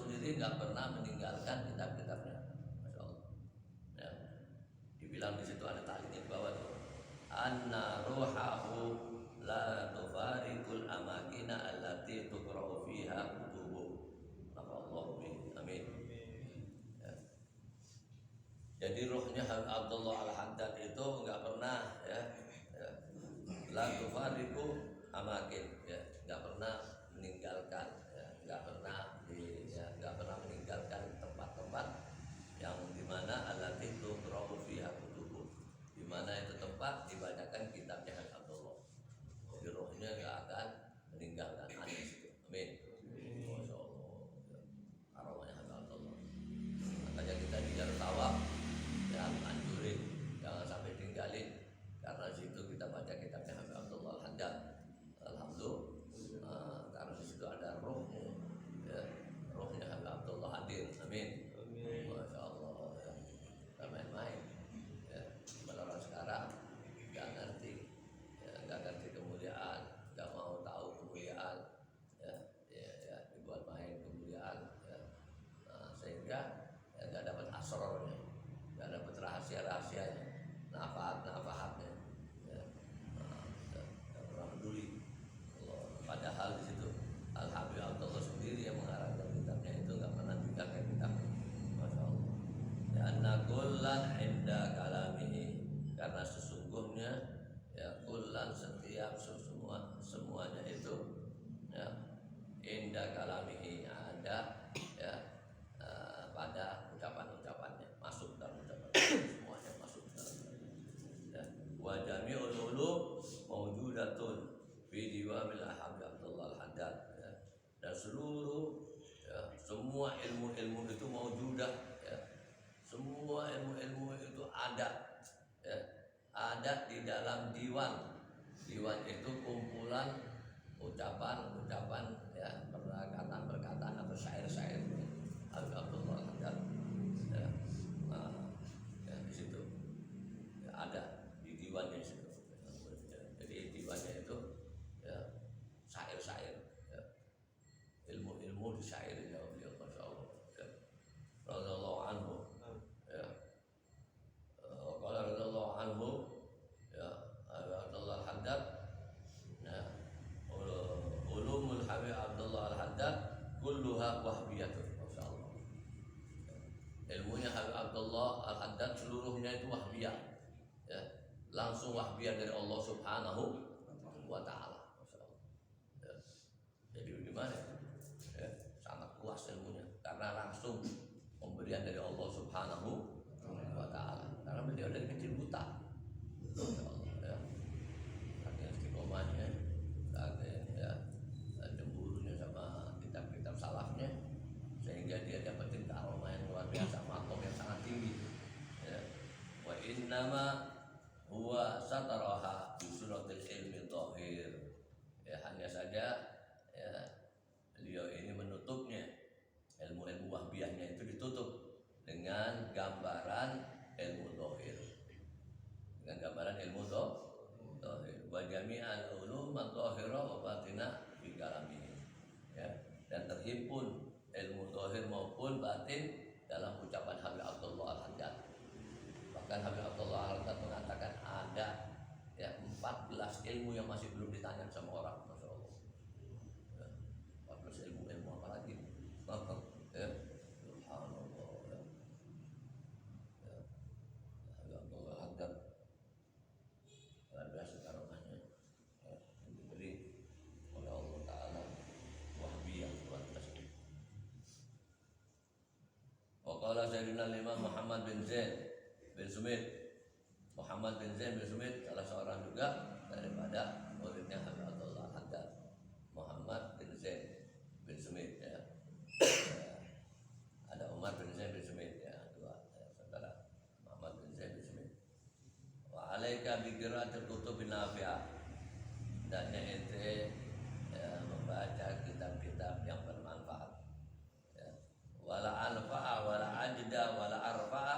sendiri nggak pernah meninggalkan kitab-kitabnya. Masya Allah. Ya. Dibilang di situ ada taliknya di bawah tuh. Anna ruhahu la tufarikul amakina allati tuqra'u fiha kutubu. Allahu amin. Ya. Jadi rohnya Abdullah Al-Haddad itu nggak pernah ya, la tufariku amakin ya, nggak pernah meninggalkan ya, nggak pernah meninggalkan tempat-tempat yang dimana allati tuqra'u fiha kutubu, dimana itu tempat dibacakan kitabnya Abdullah. Jadi rohnya nggak akan meninggalkan hadis itu. Amin. Masya Allah. Arwahnya Abdullah. Makanya kita di Jarut Tawaf ya anjurin jangan sampai tinggalin, karena situ kita baca kitabnya Abdullah Al-Haddad. Alhamdulillah, karena di situ ada rohnya ya, rohnya Abdullah hadir. Amin. Masya Allah ya. Gak main-main ya. Orang sekarang gak ngerti ya, gak ngerti kemuliaan, gak mau tahu kemuliaan ya, dibuat main kemuliaan ya. Sehingga ya, gak dapat asrornya, gak dapat rahasia-rahasianya, nafahat-nafahatnya ya. Gak pernah peduli. Padahal di situ Al-Habib Abdullah sendiri yang mengarangkan kitabnya itu gak pernah tinggalkan kitabnya. Masya Allah. Ya anna kullan inda kalamihi, karena sesungguhnya ya kullan setiap semuanya itu ya inda kalamihi ada ya pada ucapan-ucapannya, masuk dalam ucapan semuanya masuk dalam ya. Wa jami'ul ulum mawjudatun fi diwamil Habib Abdullah Al-Haddad ya. Dan seluruh ya, semua ilmu-ilmu itu mawjudah ya. Semua ilmu-ilmu itu ada ya, ada di dalam diwan. Diwan itu kumpulan ucapan-ucapan ya, perkataan-perkataan atau syair-syair Habib Abdullah Al-Haddad ya. Ya, di situ ya, ada di diwannya situ. Jadi diwannya itu ya, syair-syair ya. Ilmu-ilmu di syair ya beliau, Masya Allah ya. Radhiyallahu anhu ya. Qala radhiyallahu anhu ya, Abdullah Al-Haddad ya, ulumul Habib Abdullah Al-Haddad kulluha wahbiyatun. Masya Allah. Ilmunya Habib Abdullah Al-Haddad seluruhnya itu wahbiyah ya, langsung wahbiyah dari Allah Subhanahu wa Ta'ala. Masya Allah ya. Jadi bagaimana ya, sangat luas ilmunya karena langsung pemberian dari Allah Subhanahu wa Ta'ala, karena beliau dari kecil buta. Masya Allah ya. Artinya istiqomahnya, ya, cemburunya sama kitab-kitab salafnya, sehingga dia dapetin karomah yang luar biasa, makom yang sangat tinggi ya. Wa innama huwa sataraha bi suratil ilmi dhahir ya, hanya saja ya, beliau ini menutupnya, ilmu-ilmu wahbiyahnya itu ditutup dengan gambaran ilmu dhahir, dengan gambaran ilmu dhahir. Wa jami'al ulum adh-dhahira wa batinah fi kalamihi ya, dan terhimpun ilmu dhahir maupun batin dalam ucapan Habib Abdullah Al-Haddad. Bahkan Habib Abdullah Al-Haddad mengatakan ada ya 14 ilmu yang masih belum ditanya sama orang. Masya Allah ya, 14 ilmu apa lagi ya, subhanallah ya. Ya, Habib Abdullah Al-Haddad luar biasa karomahnya ya, yang diberi oleh Allah Ta'ala, wahbiyah luar biasa. Waqala Sayyidina Imam Muhammad bin Zain bin Sumit, Muhammad bin Zain bin Sumit salah seorang juga daripada muridnya Habib Abdullah Al-Haddad, Muhammad bin Zain bin Sumit ya. Ada Umar bin Zain bin Sumit ya, dua ya, saudara Muhammad bin Zain bin Sumit. Wa alaika bi qira'atil kutubil nafi'ah, dan ente ya, membaca kitab-kitab yang bermanfaat ya. Wala anfa'a wala ajda wala arfa'a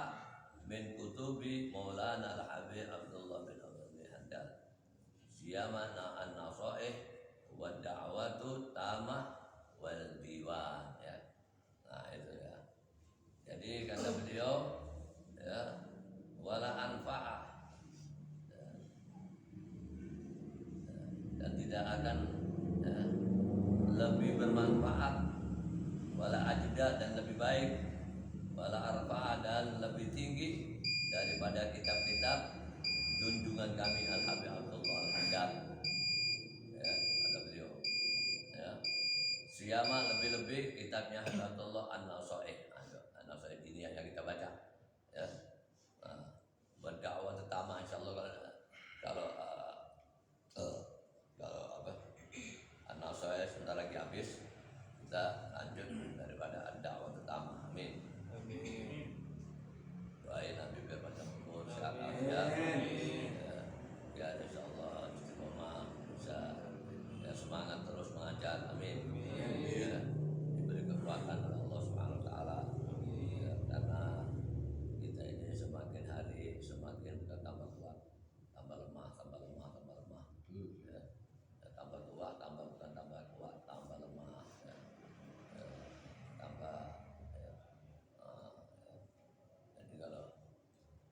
min kutubi Maulana Al-Habib Abdullah bin Haddad siyamana an-nasaih wa da'watu tamah wal diwan ya. Nah Jadi kata beliau, ya, wala anfa'ah, ya, dan tidak akan, ya, lebih bermanfaat, wala ajda, dan lebih baik, wala arfa'ah, dan lebih tinggi daripada kitab-kitab junjungan kami Al-Habib Abdullah Al-Haddad, ya, kata beliau, ya. Siyama lebih-lebih kitabnya Abdullah An-Nasaih. An-Nasaih ini yang kita baca, ya. Berdakwah terutama insyaallah kalau kalau apa An-Nasaih sebentar lagi habis, kita lanjut daripada dakwah terutama. Amin. Amin. Doain Nabi biar panjang umur, sehat afiat, ya insyaallah istiqomah, bisa, ya, semangat terus mengajar. Amin. Ya, diberi kekuatan oleh Allah Subhanahu wa taala. Ya, karena kita ini semakin hari semakin bukan tambah kuat, tambah lemah, tambah lemah, tambah lemah. Ya, ya, tambah tua, tambah bukan tambah kuat, tambah lemah. Ya, ya, tambah, ya, ya. Jadi kalau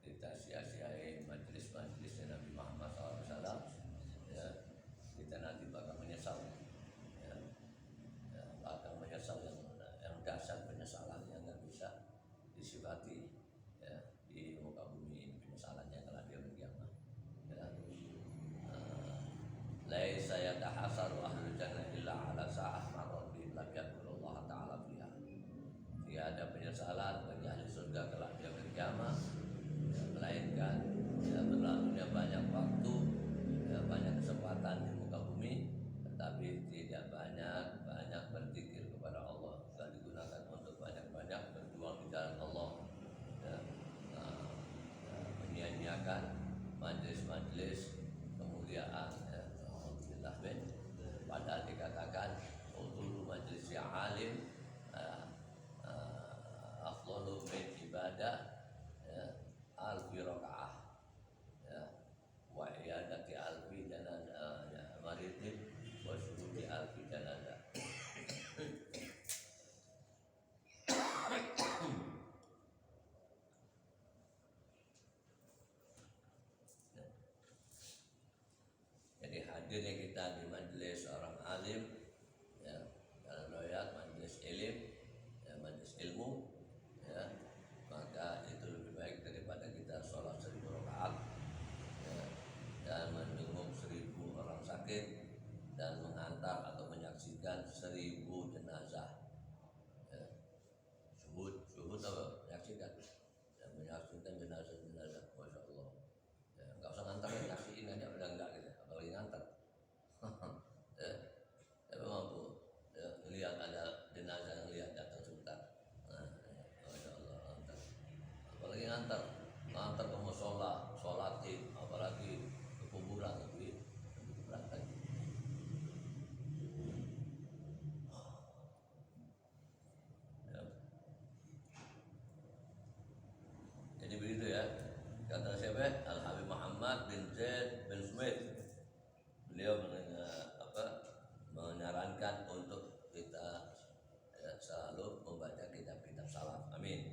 kita sia-siain majelis-majelisnya Nabi Muhammad SAW, ya, kita nanti bakal menyesal, ya, ya, bakal menyesal yang dasar penyesalan yang nggak bisa disifati, ya, di muka bumi ini, penyesalannya kalau dia berkiamat, ya. Laisa yatahasaru ahlul jannah illa ala sa'ah marrati lam yadhkurullah ta'ala fiha. Tidak ada penyesalan bagi ahli surga kelak dia berkiamat, ya, melainkan, ya, berlalunya banyak waktu, ya, banyak kesempatan di muka bumi, tetapi tidak banyak berzikir kepada Allah, dan digunakan untuk banyak berjuang di jalan Allah, ya, ya, menyia-nyiakan majelis-majelis kemuliaan, ya. Alhamdulillah, padahal dikatakan untuk majelis yang alim, afdalu min ibadah, ya, alfi rakaah, ya, wa iyadati alfi janazah, ya, maridin wa syuhudi alfi janazah. Jadi hadirnya kita di majelis orang alim, ya, dalam riwayat majelis ilim, ya, majelis ilmu, ya, maka itu lebih baik daripada kita sholat 1000 rakaat, ya, dan menjenguk 1000 orang sakit, dan mengantar atau menyaksikan 1000 jenazah, ya. Syuhud apa? Menyaksikan, ya, menyaksikan jenazah, masya Allah, ya, nggak usah ngantar, nyaksiin aja udah enggak gitu, apalagi ngantar. Ya, tapi mampu, ya, lihat ada jenazah yang lihat datang sebentar, nah, ya, masya Allah, ngantar. Apalagi ngantar ke musola, sholatin, apalagi ke kuburan, lebih berat lagi. Ya. Jadi begitu, ya, kata siapa? Al-Habib Muhammad bin Zaid bin Smith. Beliau menyarankan untuk kita, ya, selalu membaca kitab-kitab salaf. Amin.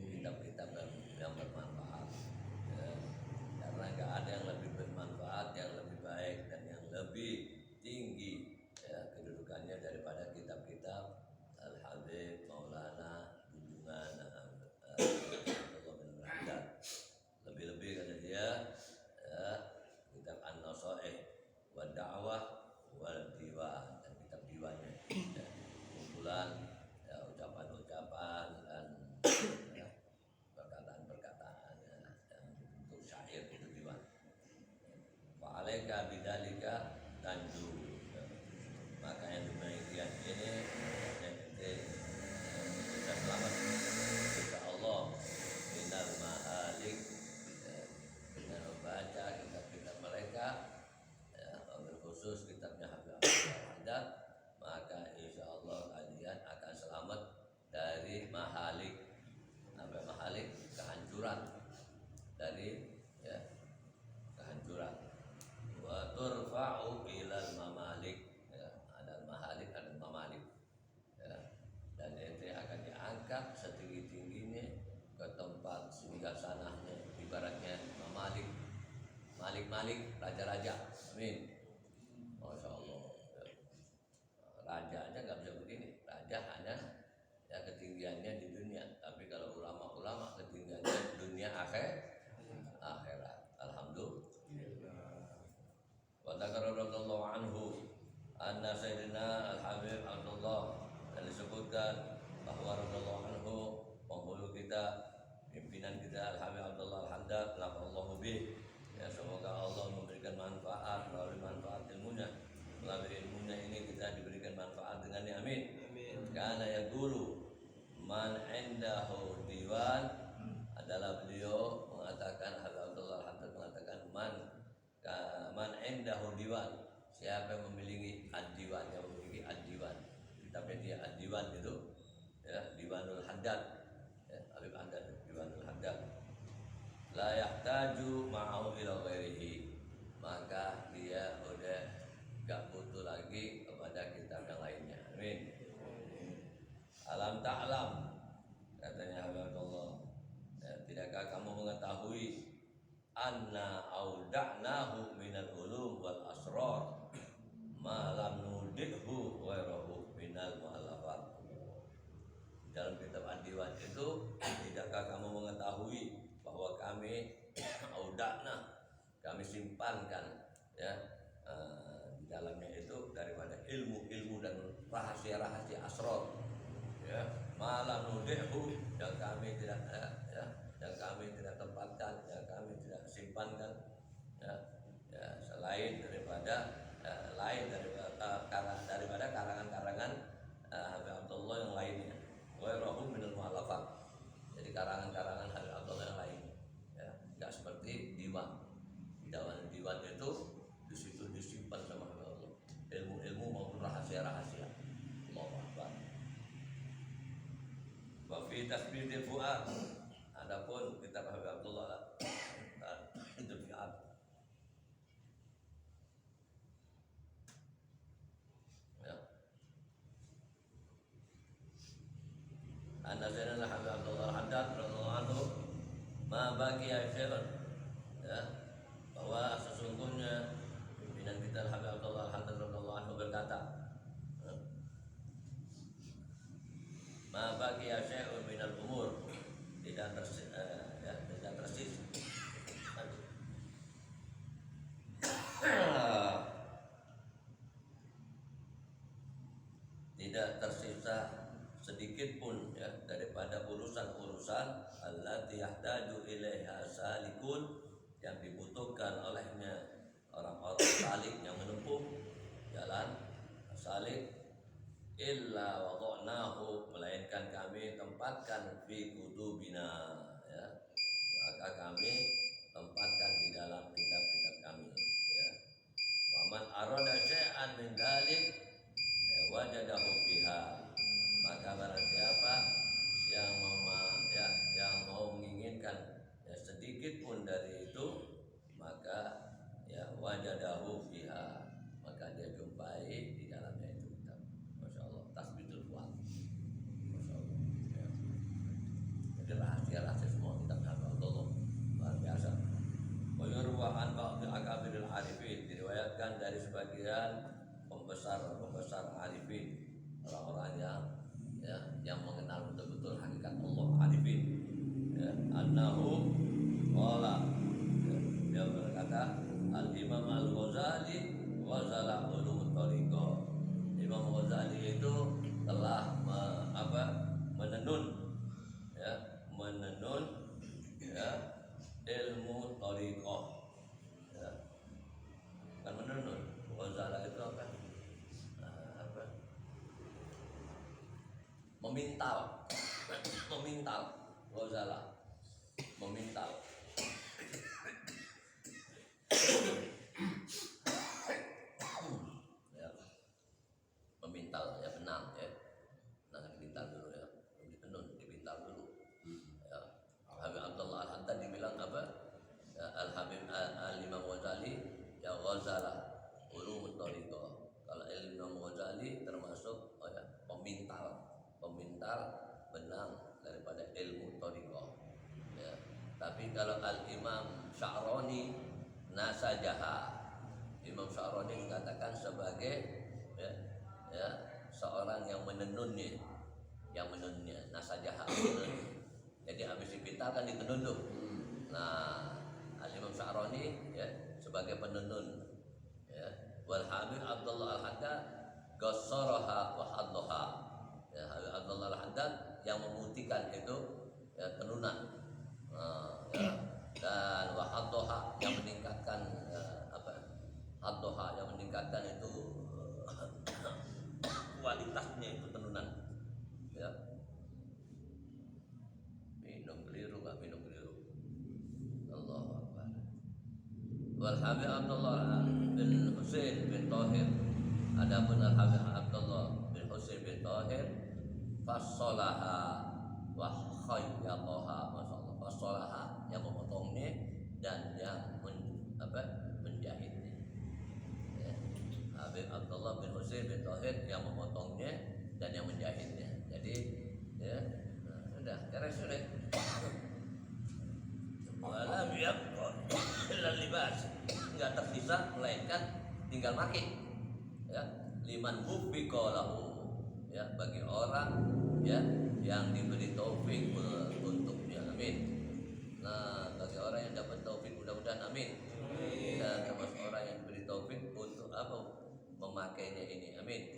Kitab-kitab yang bermanfaat, ya, karena nggak ada yang lebih bermanfaat, yang lebih baik, dan yang lebih tinggi, ya, kedudukannya daripada kitab-kitab Al-Habib Maulana junjungan Abdullah bin Haddad. Lebih-lebih kata dia, ya, kitab An-Nasaih wa Da'wah wal Diwan, dan kitab diwannya, ya, kumpulan, ya, ucapan-ucapan dan, ya, perkataan-perkataan, ya, yang bentuk syair, itu diwan. Wa alaika bidzalika tanju, ya. Maka yang demikian ini, kita selamat insyaallah minal mahalik, ya, dengan membaca kitab-kitab mereka, ya, khusus kitabnya Habib Haddad, maka insyaallah kalian akan selamat dari mahalik. Apa mahalik? Kehancuran, dari, ya, kehancuran. Wa turfa'u ilal mamalik, ya, ada mahalik, ada mamalik, ya, dan itu akan diangkat setinggi-tingginya singgasananya, ibaratnya Malik, raja-raja. Amin. Masya Allah. Raja aja nggak bisa begini. Raja hanya ya ketinggiannya di dunia. Tapi kalau ulama-ulama ketinggiannya dunia akhirat. Alhamdulillah. Wa dzakara radhiyallahu anhu anna sayyidina Al-Habib Abdullah, dan disebutkan bahwa radhiyallahu anhu penghulu kita, pimpinan kita Al-Habib Abdullah Al-Haddad, nafa'allahu bih, ya semoga Allah memberikan manfaat melalui manfaat ilmunya. Melalui ilmunya ini kita diberikan manfaat dengannya, amin. Karena ya guru man indahu diwan, adalah beliau mengatakan, Habib Abdullah Al-Haddad mengatakan man indahu diwan, siapa yang memiliki ad-diwan, yang memiliki ad-diwan, kitabnya dia ad-diwan itu ya, Diwanul Haddad ya, Habib Haddad, Diwanul Haddad, la yahtaju ma'ahu ila ghairihi, maka dia udah gak butuh lagi kepada kitab yang lainnya, amin. Alam ta'lam, katanya Habib Abdullah, ya, tidakkah kamu mengetahui anna auda'nahu minal ulum wal asrar ma lam nudikhu ghairahu minal mu'allafat. Dalam kitab Ad-Diwan itu, tidakkah kamu mengetahui bahwa kami auda'na, kami simpankan ya di dalamnya itu daripada ilmu-ilmu dan rahasia-rahasia asrar ya, malam nudikhu, yang kami tidak yang kami tidak tempatkan, yang kami tidak simpankan ya, selain daripada daripada karangan-karangan Habib Abdullah yang lainnya, ghairahu minal mu'allafat, jadi karangan-karangan Habib Abdullah yang lainnya ya, enggak seperti diwan. Diwan itu di situ disimpan sama Habib Abdullah, ilmu-ilmu maupun rahasia-rahasia. Allahu Akbar. Wa fi tasbidil fuad, adapun kitab Habib Abdullah itu fi'at, ya. Anna sayyidina Habib Abdullah Haddad radhiyallahu anhu ma baqiya syai'un, ya, bahwa sesungguhnya pimpinan kita Habib Abdullah Haddad radhiyallahu anhu berkata, ma baqiya syai'un minal umur, tidak tersisa tidak tersisa sedikit pun ya daripada urusan-urusan allati yahtaju ilaiha salikun, yang dibutuhkan olehnya orang-orang salik yang menempuh jalan salik, illa wada'nahu, melainkan kami tempatkan fi kutubina ya, maka kami tempatkan di dalam kitab-kitab kami ya. Waman arada syai'an min dzalik wajadahu fiha, maka barang siapa yang mau menginginkan ya sedikit pun dari itu, maka ya wajadahu fiha, maka dia jumpai di dalamnya itu kitab. Masya Allah, tasbitul fuad, Masya Allah ya. Jadi rahasia-rahasia semua kitab Habib Abdullah luar biasa. Wa yurwa an ba'd akabiril arifin, diriwayatkan dari sebagian pembesar arifin, orang-orang yang mengenal betul-betul hakikat Allah, arifin ya, annahu qala, dia berkata, al-Imam Al-Ghazali ghazala ulumut thariqah, Imam Ghazali itu telah menenun ilmu thariqah ya. Kan menenun, ghazala itu apa? Memintal, ghazala, memintal. Ya, memintal ya, benang ya, benang dipintal dulu ya, dipintal dulu. Ya. Habib Abdullah Al-Haddad dibilang apa? Ya, Al-Habib Al-Imam Ghazali ya ghazala ulumut thariqah. Kalau Imam Ghazali termasuk pemintal benang daripada ilmu thariqah ya. Tapi kalau Al-Imam Sya'rani nasajaha, Imam Sya'rani mengatakan sebagai ya, ya, seorang yang menenunnya, nasajaha menenun. Jadi habis dipintal kan ditenun tuh. Nah, Al-Imam Sya'rani ya sebagai penenun. Ya. Wal Habib Abdullah Al-Haddad gassaraha wa haddaha. Ya, Habib Abdullah Al-Haddad yang memutihkan itu ya tenunan. Ya. Dan wa haddaha yang meningkatkan haddaha yang meningkatkan itu kualitasnya itu tenunan. Ya. Minum keliru. Allahu Akbar. Wal Habib Abdullah bin Husain bin Thahir. Adapun Al Habib Abdullah bin Husain bin Thahir fassalaha wa khayyataha, masyaallah. Fassalaha yang memotongnya dan yang menjahitnya. Ya. Habib Abdullah bin Husain bin Thahir yang memotongnya dan yang menjahitnya. Jadi ya sudah sudah. Walam yabqa illa libas, enggak tersisa melainkan tinggal pakai. Ya, liman wuffiqa lahu, ya bagi orang ya yang diberi taufik untuknya, amin. Nah, bagi orang yang dapat taufik mudah-mudahan amin. Dan termasuk orang yang diberi taufik untuk memakainya ini, amin.